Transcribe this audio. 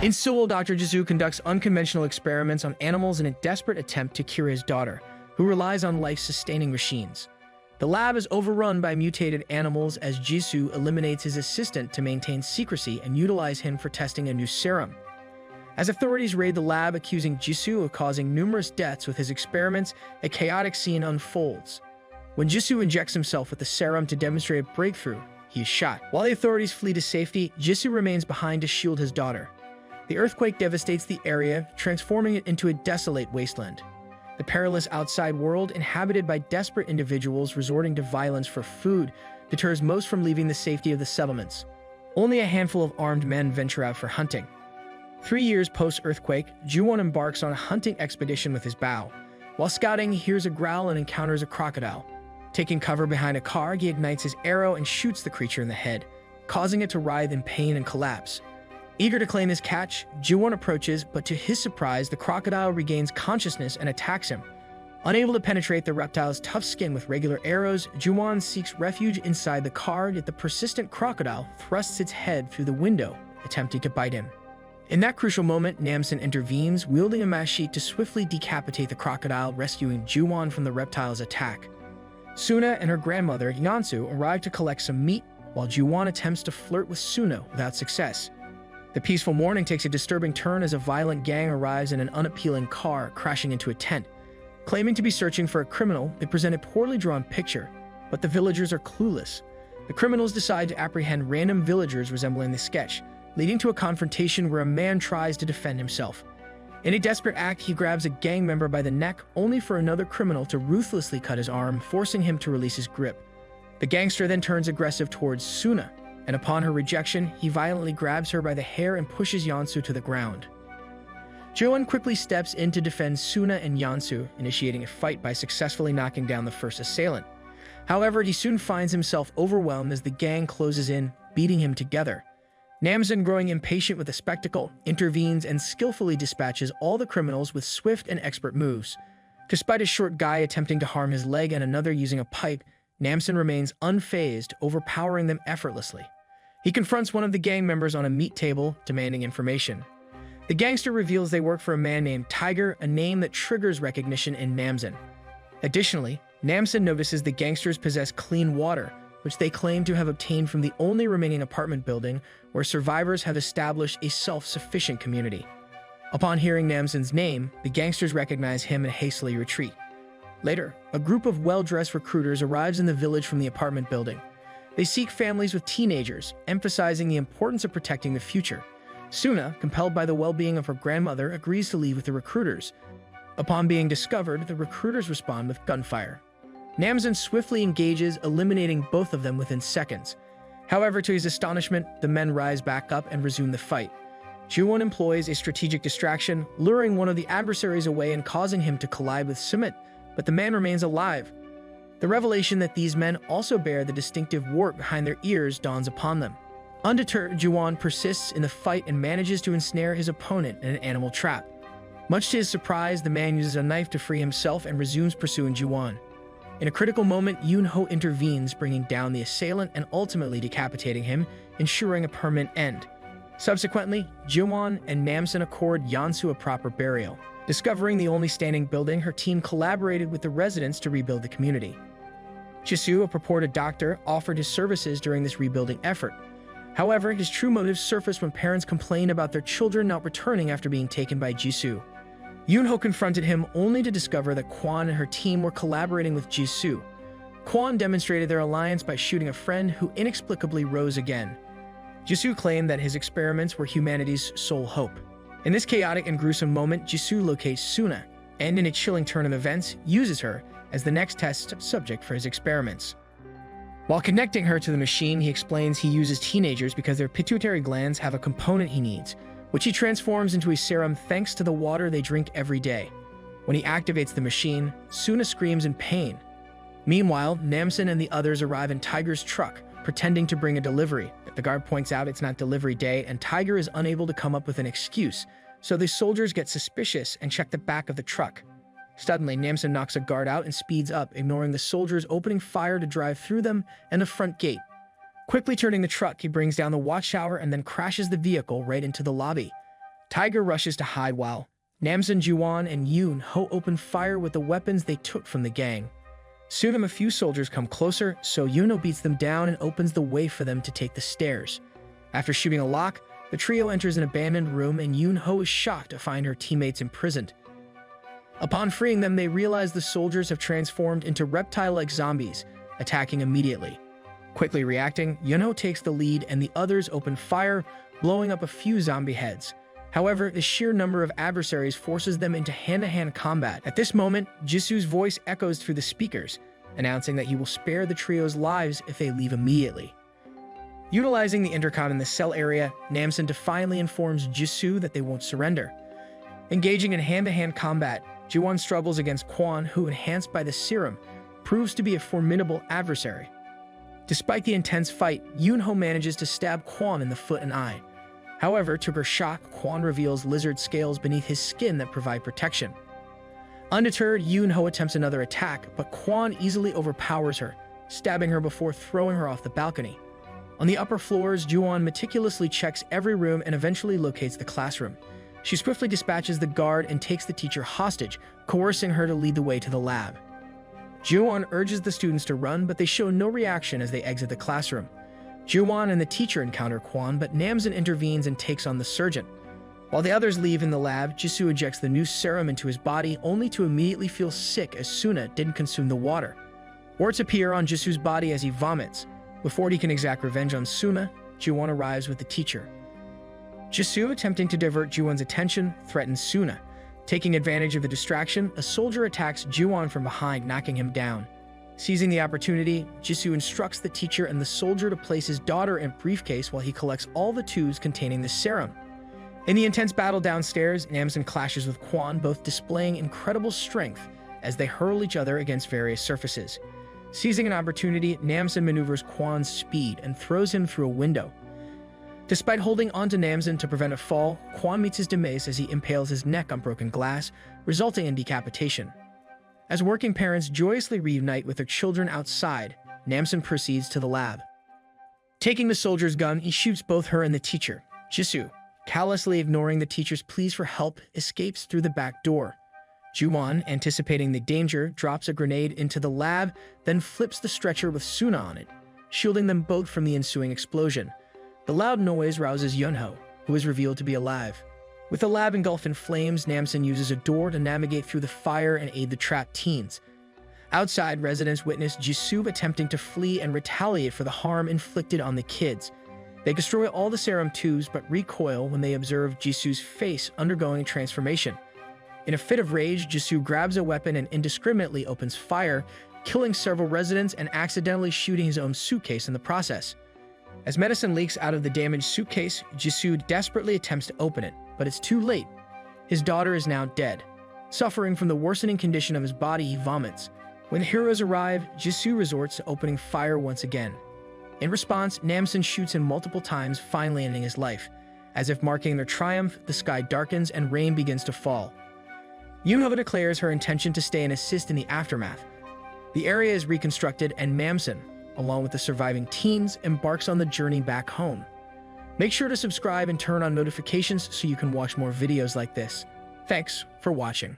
In Seoul, Dr. Jisoo conducts unconventional experiments on animals in a desperate attempt to cure his daughter, who relies on life-sustaining machines. The lab is overrun by mutated animals as Jisoo eliminates his assistant to maintain secrecy and utilize him for testing a new serum. As authorities raid the lab accusing Jisoo of causing numerous deaths with his experiments, a chaotic scene unfolds. When Jisoo injects himself with the serum to demonstrate a breakthrough, he is shot. While the authorities flee to safety, Jisoo remains behind to shield his daughter. The earthquake devastates the area, transforming it into a desolate wasteland. The perilous outside world, inhabited by desperate individuals resorting to violence for food, deters most from leaving the safety of the settlements. Only a handful of armed men venture out for hunting. 3 years post-earthquake, Ju-won embarks on a hunting expedition with his bow. While scouting, he hears a growl and encounters a crocodile. Taking cover behind a car, he ignites his arrow and shoots the creature in the head, causing it to writhe in pain and collapse. Eager to claim his catch, Ju-won approaches, but to his surprise, the crocodile regains consciousness and attacks him. Unable to penetrate the reptile's tough skin with regular arrows, Ju-won seeks refuge inside the car, yet the persistent crocodile thrusts its head through the window, attempting to bite him. In that crucial moment, Namsen intervenes, wielding a machete to swiftly decapitate the crocodile, rescuing Ju-won from the reptile's attack. Suna and her grandmother, Yeonsu, arrive to collect some meat, while Ju-won attempts to flirt with Suna without success. The peaceful morning takes a disturbing turn as a violent gang arrives in an unappealing car, crashing into a tent. Claiming to be searching for a criminal, they present a poorly drawn picture, but the villagers are clueless. The criminals decide to apprehend random villagers resembling the sketch, leading to a confrontation where a man tries to defend himself. In a desperate act, he grabs a gang member by the neck, only for another criminal to ruthlessly cut his arm, forcing him to release his grip. The gangster then turns aggressive towards Suna, and upon her rejection, he violently grabs her by the hair and pushes Yeonsu to the ground. Ju-won quickly steps in to defend Suna and Yeonsu, initiating a fight by successfully knocking down the first assailant. However, he soon finds himself overwhelmed as the gang closes in, beating him together. Namsen, growing impatient with the spectacle, intervenes and skillfully dispatches all the criminals with swift and expert moves. Despite a short guy attempting to harm his leg and another using a pipe, Namsen remains unfazed, overpowering them effortlessly. He confronts one of the gang members on a meat table, demanding information. The gangster reveals they work for a man named Tiger, a name that triggers recognition in Namsen. Additionally, Namsen notices the gangsters possess clean water, which they claim to have obtained from the only remaining apartment building where survivors have established a self-sufficient community. Upon hearing Namsen's name, the gangsters recognize him and hastily retreat. Later, a group of well-dressed recruiters arrives in the village from the apartment building. They seek families with teenagers, emphasizing the importance of protecting the future. Suna, compelled by the well-being of her grandmother, agrees to leave with the recruiters. Upon being discovered, the recruiters respond with gunfire. Namsen swiftly engages, eliminating both of them within seconds. However, to his astonishment, the men rise back up and resume the fight. Ju-won employs a strategic distraction, luring one of the adversaries away and causing him to collide with Sumit, but the man remains alive. The revelation that these men also bear the distinctive wart behind their ears dawns upon them. Undeterred, Ju-won persists in the fight and manages to ensnare his opponent in an animal trap. Much to his surprise, the man uses a knife to free himself and resumes pursuing Ju-won. In a critical moment, Yoon-ho intervenes, bringing down the assailant and ultimately decapitating him, ensuring a permanent end. Subsequently, Ju-won and Namsen accord Yeonsu a proper burial. Discovering the only standing building, her team collaborated with the residents to rebuild the community. Jisoo, a purported doctor, offered his services during this rebuilding effort. However, his true motives surfaced when parents complained about their children not returning after being taken by Jisoo. Yoon-ho confronted him only to discover that Kwon and her team were collaborating with Jisoo. Kwon demonstrated their alliance by shooting a friend who inexplicably rose again. Jisoo claimed that his experiments were humanity's sole hope. In this chaotic and gruesome moment, Jisoo locates Suna, and in a chilling turn of events, uses her as the next test subject for his experiments. While connecting her to the machine, he explains he uses teenagers because their pituitary glands have a component he needs, which he transforms into a serum thanks to the water they drink every day. When he activates the machine, Suna screams in pain. Meanwhile, Namsen and the others arrive in Tiger's truck, pretending to bring a delivery. The guard points out it's not delivery day, and Tiger is unable to come up with an excuse, so the soldiers get suspicious and check the back of the truck. Suddenly, Namsen knocks a guard out and speeds up, ignoring the soldiers opening fire to drive through them and the front gate. Quickly turning the truck, he brings down the watchtower and then crashes the vehicle right into the lobby. Tiger rushes to hide while Namsen, Juwon, and Yoon Ho open fire with the weapons they took from the gang. Soon a few soldiers come closer, so Yoon Ho beats them down and opens the way for them to take the stairs. After shooting a lock, the trio enters an abandoned room and Yoon Ho is shocked to find her teammates imprisoned. Upon freeing them, they realize the soldiers have transformed into reptile-like zombies, attacking immediately. Quickly reacting, Yoon Ho takes the lead and the others open fire, blowing up a few zombie heads. However, the sheer number of adversaries forces them into hand-to-hand combat. At this moment, Jisoo's voice echoes through the speakers, announcing that he will spare the trio's lives if they leave immediately. Utilizing the intercom in the cell area, Namsen defiantly informs Jisoo that they won't surrender. Engaging in hand-to-hand combat, Juwon struggles against Kwon, who, enhanced by the serum, proves to be a formidable adversary. Despite the intense fight, Yoon Ho manages to stab Kwon in the foot and eye. However, to her shock, Kwon reveals lizard scales beneath his skin that provide protection. Undeterred, Yoon Ho attempts another attack, but Kwon easily overpowers her, stabbing her before throwing her off the balcony. On the upper floors, Juwon meticulously checks every room and eventually locates the classroom. She swiftly dispatches the guard and takes the teacher hostage, coercing her to lead the way to the lab. Juwon urges the students to run, but they show no reaction as they exit the classroom. Juwon and the teacher encounter Kwon, but Namsen intervenes and takes on the surgeon. While the others leave in the lab, Jisoo injects the new serum into his body, only to immediately feel sick as Suna didn't consume the water. Warts appear on Jisoo's body as he vomits. Before he can exact revenge on Suna, Juwon arrives with the teacher. Jisoo, attempting to divert Juwon's attention, threatens Suna. Taking advantage of the distraction, a soldier attacks Juwon from behind, knocking him down. Seizing the opportunity, Jisoo instructs the teacher and the soldier to place his daughter in a briefcase while he collects all the tubes containing the serum. In the intense battle downstairs, Namsen clashes with Kwon, both displaying incredible strength as they hurl each other against various surfaces. Seizing an opportunity, Namsen maneuvers Kwon's speed and throws him through a window. Despite holding onto Namsen to prevent a fall, Kwon meets his demise as he impales his neck on broken glass, resulting in decapitation. As working parents joyously reunite with their children outside, Namsen proceeds to the lab. Taking the soldier's gun, he shoots both her and the teacher. Jisoo, callously ignoring the teacher's pleas for help, escapes through the back door. Juwon, anticipating the danger, drops a grenade into the lab, then flips the stretcher with Suna on it, shielding them both from the ensuing explosion. The loud noise rouses Yoon Ho, who is revealed to be alive. With the lab engulfed in flames, Namsen uses a door to navigate through the fire and aid the trapped teens. Outside, residents witness Jisoo attempting to flee and retaliate for the harm inflicted on the kids. They destroy all the serum tubes but recoil when they observe Jisoo's face undergoing transformation. In a fit of rage, Jisoo grabs a weapon and indiscriminately opens fire, killing several residents and accidentally shooting his own suitcase in the process. As medicine leaks out of the damaged suitcase, Jisoo desperately attempts to open it, but it's too late. His daughter is now dead. Suffering from the worsening condition of his body, he vomits. When the heroes arrive, Jisoo resorts to opening fire once again. In response, Namsen shoots him multiple times, finally ending his life. As if marking their triumph, the sky darkens and rain begins to fall. Yoon Ho declares her intention to stay and assist in the aftermath. The area is reconstructed and Namsen, along with the surviving teens, embarks on the journey back home. Make sure to subscribe and turn on notifications so you can watch more videos like this. Thanks for watching.